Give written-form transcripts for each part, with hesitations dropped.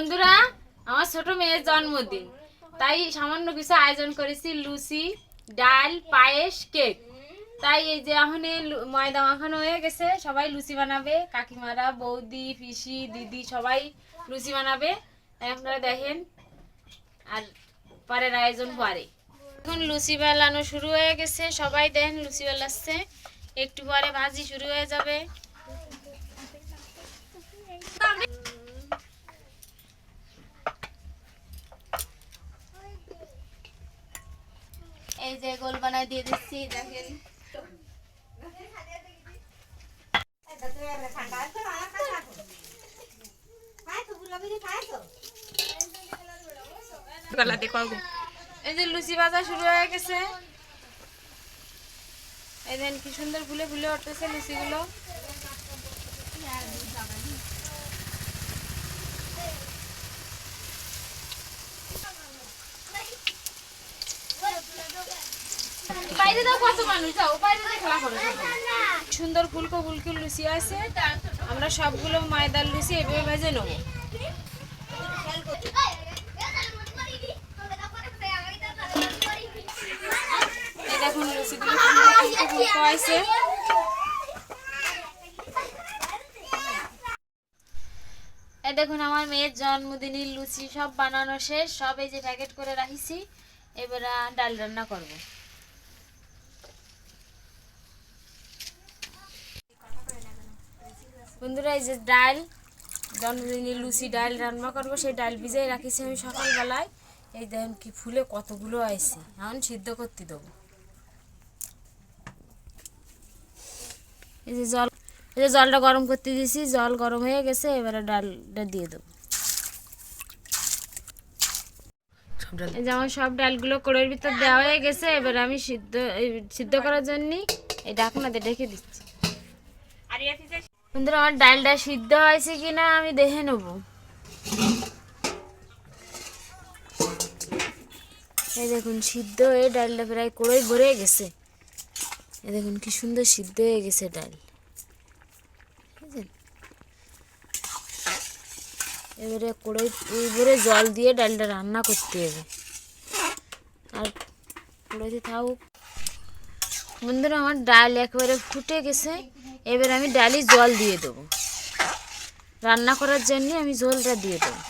বন্ধুরা, আমার ছোট মেয়ের জন্মদিন, তাই সামান্য কিছু আয়োজন করেছি। লুচি, ডাল, পায়েস, কেক। তাই এই যে এখন ময়দা মাখানো হয়ে গেছে, সবাই লুচি বানাবে। কাকিমারা, বৌদি, পিসি, দিদি সবাই লুচি বানাবে। তাই আপনারা দেখেন, আর পরের আয়োজন পরে। এখন লুচি বেলানো শুরু হয়ে গেছে, সবাই দেখেন লুচি বেলাচ্ছে। একটু পরে ভাজি শুরু হয়ে যাবে। এই যে গোল বানাই দিয়ে দিচ্ছি, দেখেন। এই যে লুচি ভাজা শুরু হয়ে গেছে। এই দেখেন কি সুন্দর ফুলে ফুলে উঠতেছে লুচিগুলো। সুন্দর ফুলকো ফুলকো লুচি আছে। আমরা সবগুলো ময়দার লুচি এভাবে ভেজে নেব। এই দেখুন লুচিগুলো ফুলকো ফুলকো আছে। এই দেখুন আমার মেয়ের জন্মদিনের লুচি সব বানানো শেষ। সব এই যে প্যাকেট করে রাখিছি। এবার ডাল রান্না করব। বন্ধুরা, এই যে ডাল, জন্মদিনের লুচি ডাল রান্না করবো, সেই ডাল ভিজাই রাখিছি আমি সকালবেলায়। এই দেখেন কি ফুলে কতগুলো আছে, এখন সিদ্ধ করতে দেবো। এই যে জলটা গরম করতে দিয়েছি, জল গরম হয়ে গেছে। এবারে ডালটা দিয়ে দেবো। এই যে আমার সব ডালগুলো কড়াইয়ের ভিতর দেওয়া হয়ে গেছে। এবার আমি সিদ্ধ করার জন্য এই ঢাকনাতে ঢেকে দিচ্ছি। বন্ধুরা, আমার ডালটা সিদ্ধ হয়েছে কিনা আমি দেখে নেব। এই দেখুন সিদ্ধ হয়ে ডালটা প্রায় কড়াই ভরে গেছে। এই দেখুন কি সুন্দর সিদ্ধ হয়ে গেছে ডাল। এবারে কড়াই ভরে জল দিয়ে ডালটা রান্না করতে হবে। আর কড়াইতে থাকুক। বন্ধুরা, আমার ডাল একেবারে ফুটে গেছে। এবার আমি ডালে জল দিয়ে দেবো। রান্না করার জন্য আমি জলটা দিয়ে দেবো।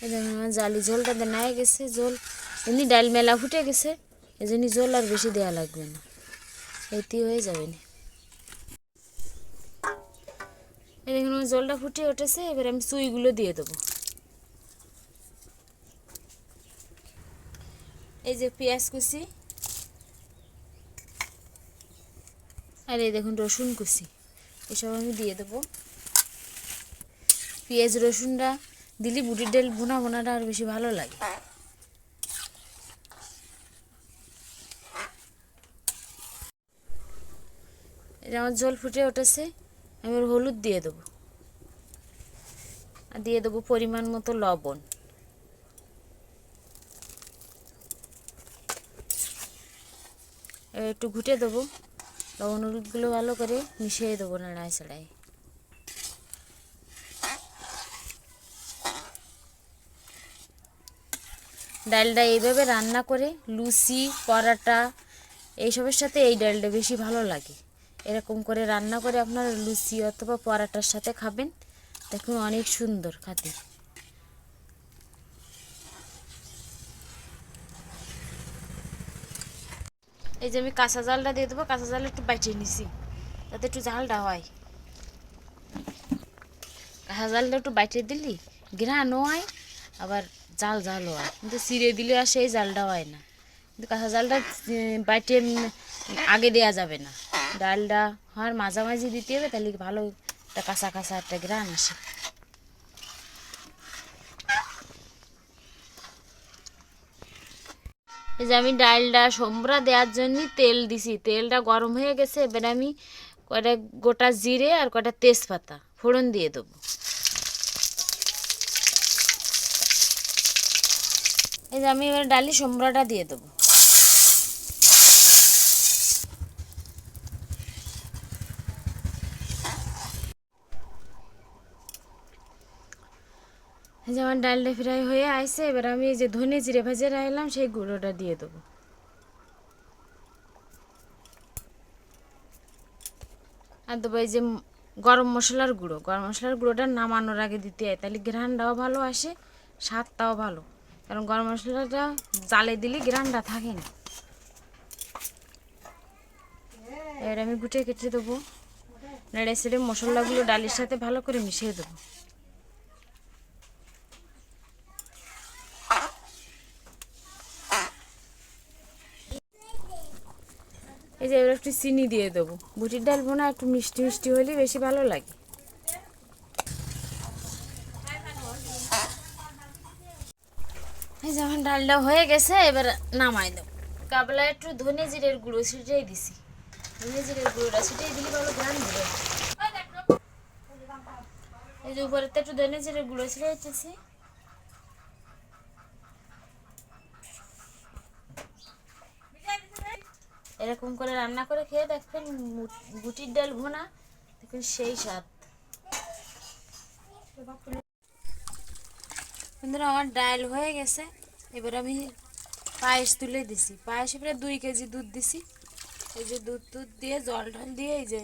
এই দেখুন আমার জালি ঝোলটা দেওয়া গেছে। জল এমনি ডাল মেলা ফুটে গেছে, এই জন্য জল আর বেশি দেওয়া লাগবে না, এটি হয়ে যাবে না। এই দেখুন আমার জলটা ফুটে উঠেছে। এবার আমি চুইগুলো দিয়ে দেবো। এই যে পেঁয়াজ কুচি, আর এই দেখুন রসুন কুচি, এসব আমি দিয়ে দেবো। পেঁয়াজ রসুনটা দিলে বুটির ডাল বোনাটা আর বেশি ভালো লাগে। এটা আমার জল ফুটে উঠেছে। আমি এবার হলুদ দিয়ে দেবো, আর দিয়ে দেবো পরিমাণ মতো লবণ। এবার একটু ঘুটে দেবো। লবণ হলুদগুলো ভালো করে মিশিয়ে দেবো নাড়ায় চাড়ায়। ডালটা এইভাবে রান্না করে লুচি, পরাটা এইসবের সাথে এই ডালটা বেশি ভালো লাগে। এরকম করে রান্না করে আপনারা লুচি অথবা পরাটার সাথে খাবেন, দেখুন অনেক সুন্দর খেতে। এই যে আমি কাঁচা জালটা দিয়ে দেবো। কাঁচা জাল একটু বাইটে নিছি যাতে একটু ঝালটা হয়। কাঁচা জালটা একটু বাইটে দিলি ঘ্রাণও হয়, আবার জাল জালও হয়। কিন্তু চিড়ে দিলে আর সেই জালটা হয় না। কিন্তু কাঁচা জালটা বাইটে আগে দেওয়া যাবে না, ডালটা হওয়ার মাঝামাঝি দিতে হবে, তাহলে ভালো একটা কাঁচা কাঁচা একটা ঘ্রাণ আসে। এই যে আমি ডালটা সম্বরা দেওয়ার জন্য তেল দিছি, তেলটা গরম হয়ে গেছে। এবার আমি কয়টা গোটা জিরে আর কয়টা তেজপাতা ফোড়ন দিয়ে দেবো। এই যে আমি এবার ডালি সম্বরাটা দিয়ে দেবো। যেমন ডালটা ফ্রাই হয়ে আসছে, এবার আমি এই যে ধনে জিরে ভেজে রাখলাম সেই গুঁড়োটা দিয়ে দেবো। আর দেবো এই যে গরম মশলার গুঁড়ো। গরম মশলার গুঁড়োটা নামানোর আগে দিতে হয়, তাহলে ঘ্রাণটাও ভালো আসে, স্বাদটাও ভালো। কারণ গরম মশলাটা জালে দিলে ঘ্রাণটা থাকে না। এবার আমি গুটে কেটে দেবো, নেড়ে ছেড়ে মশলাগুলো ডালের সাথে ভালো করে মিশিয়ে দেবো। এই যে এবার একটু চিনি দিয়ে দেবো। বুটির ডাল বোনা একটু মিষ্টি মিষ্টি হলে বেশি ভালো লাগে। এই যেমন ডালটা হয়ে গেছে, এবার নামাই দেবো। কাবলা একটু ধনে জিরের গুঁড়ো ছিটিয়ে দিছি। ধনে জিরের গুঁড়োটা ছিটিয়ে দিলে ভালো ঘ্রাণ বেরোয়। এই যে উপরে একটু ধনে জিরের গুঁড়ো ছিটিয়ে দিতেছি। এরকম করে রান্না করে খেয়ে দেখবেন বুটির ডাল ভুনা, দেখবেন সেই স্বাদ। বন্ধুরা আমার ডাল হয়ে গেছে, এবার আমি পায়েস তুলে দিছি। পায়েসে প্রায় 2 কেজি দুধ দিছি। এই যে দুধ দিয়ে জল ঢল দিয়ে এই যে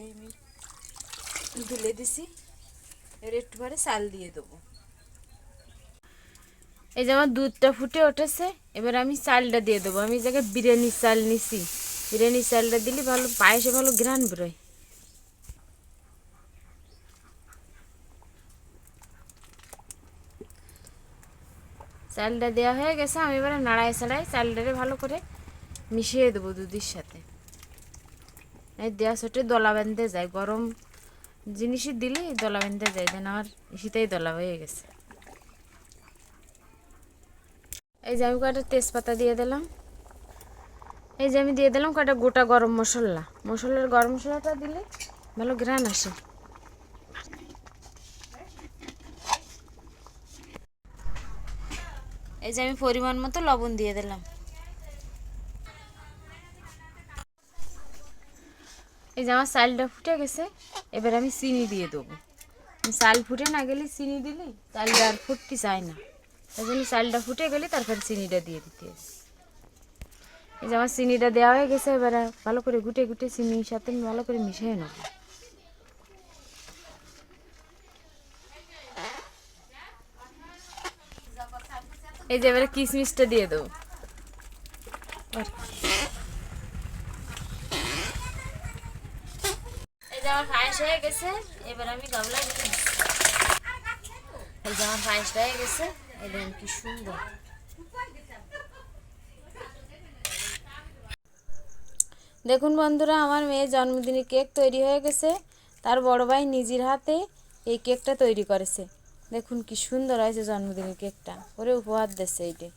আমি তুলে দিছি। এবার একটু পরে চাল দিয়ে দেবো। এই যে আমার দুধটা ফুটে উঠেছে, এবার আমি চালটা দিয়ে দেবো। আমি জায়গায় বিরিয়ানির চাল নিছি। বিরিয়ানির চালটা দিলে ভালো পায়েসে ভালো ঘ্রাণ বেরোয়। চালটা দেওয়া হয়ে গেছে, আমি এবারে নাড়াই ছাড়াই চালটারে ভালো করে মিশিয়ে দেবো দুধের সাথে। এই দেওয়া ছোটে দলা বেঁধে যায়, গরম জিনিসই দিলে দলা বেঁধে যায়। দেন আমার শীতেই দলা হয়ে গেছে। এই যে আমি কয়েকটা তেজপাতা দিয়ে দিলাম। এই যে আমি দিয়ে দিলাম কয়েকটা গোটা গরম মশলা। গরম মশলাটা দিলে ভালো ঘ্রাণ আসে। এই যে আমি পরিমাণ মতো লবণ দিয়ে দিলাম। এই যে আমার চালটা ফুটে গেছে, এবার আমি চিনি দিয়ে দেবো। চাল ফুটে না গেলে চিনি দিলে চালটা আর ফুটতে চায় না। এই জন্য চালটা ফুটে গেলে তারপরে চিনিটা দিয়ে দিতে হবে। এই যে আমার চিনিটা দেওয়া হয়ে গেছে, এবার ভালো করে গুটে গুটে চিনির সাথে ভালো করে মিশিয়ে নেব। এই যে এবারে কিশমিশটা দিয়ে দেবো। এই যে আমার পায়েস হয়ে গেছে, এবার আমি গামলায় দিয়ে দিচ্ছি। এই যে আমার পায়েসটা হয়ে গেছে, এই দেখুন কি সুন্দর। দেখুন বন্ধুরা, আমার মেয়ের জন্মদিনে কেক তৈরি হয়ে গেছে। তার বড় ভাই নিজের হাতে এই কেকটা তৈরি করেছে। দেখুন কি সুন্দর হয়েছে জন্মদিনের কেকটা, ওরে উপহার দিচ্ছে এইটা।